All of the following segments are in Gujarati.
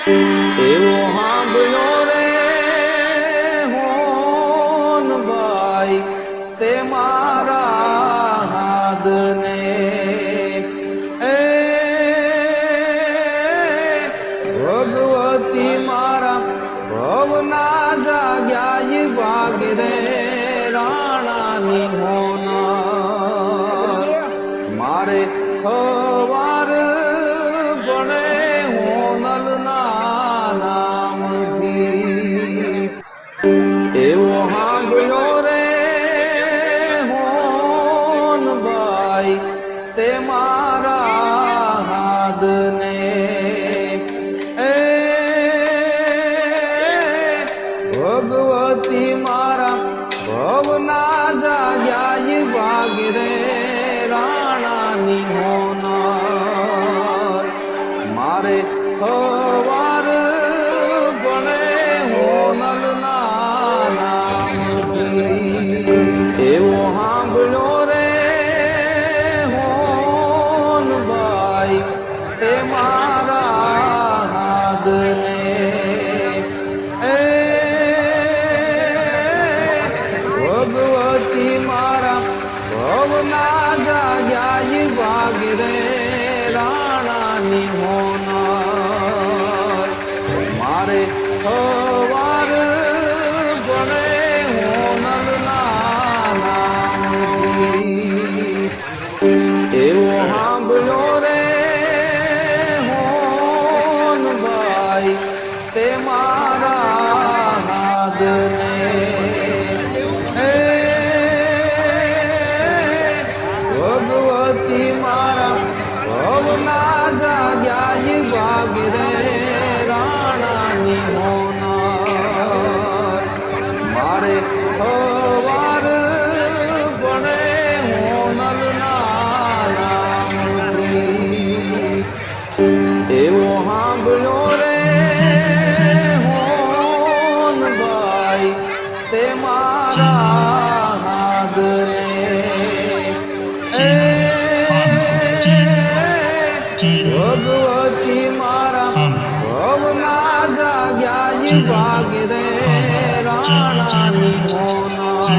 એવો હાંભળ્યો રે હોનભાઈ તે મારા હાદને એ ભગવતી મારા ભવના જાગ્યા ભાગ રે રાણાની હોના મારે ખવાર ગણે હોનલના નામથી એવો હાંભળ્યો રે હોનભાઈ તે મારા હાદને એ ભગવતી મારા ભવના જાગ્યા ભાગ રે રાણાની હોના મારે ખવાર ગણે હોનલના નામથી એવો હાંભળ્યો રે હોનભાઈ તે મારા હાદને એ ભગવતી મારા ભવના જાગ્યા ભાગ રે રાણાની હોના મારે ખવાર ગણે હોનલના નામથી એવો હાંભળ્યો રે હોનભાઈ તે મારા હાદને ભગવતી મારા ભવના જાગ્યા ભાગ રે રાણાની હોના મારે ખવાર ગણે હોનલના નામથી એવો હાંભળ્યો રે હોનભાઈ તે મારા હાદને ભગવતી મારા ભવના જાગ્યા ભાગ રે રાણાની હોના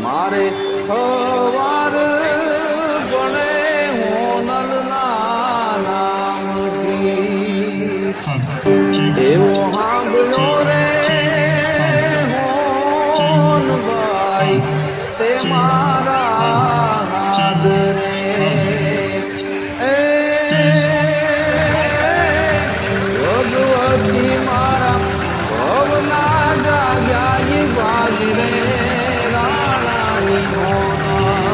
મારે ખવાર ગણે હોનલના નામથી એવો હાંભળ્યો રે હોનભાઈ તે મારા હાદને ભગવતી મારા ભવના જાગ્યા ભાગ રે રાણાની હોના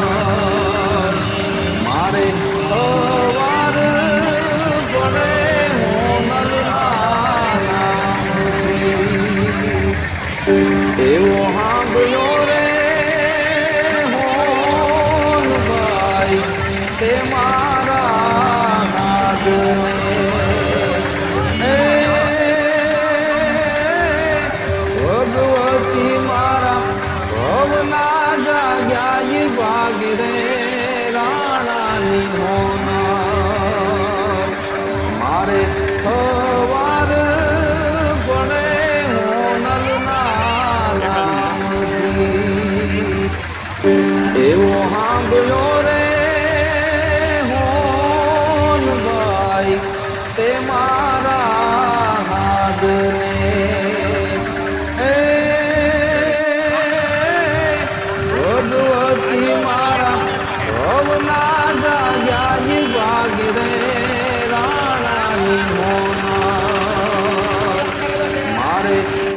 મારે ખવાર ગણે હોનલના નામથી એવો હાંભળ્યો રે હોનભાઈ તે મારા હાદને ભગવતી મારા ભવના જાગ્યા ભાગ રે રાણાની હોના મારે ખવાર ગણે હોનલના નામથી એવો હાંભળ્યો રે હોનભાઈ તે મારા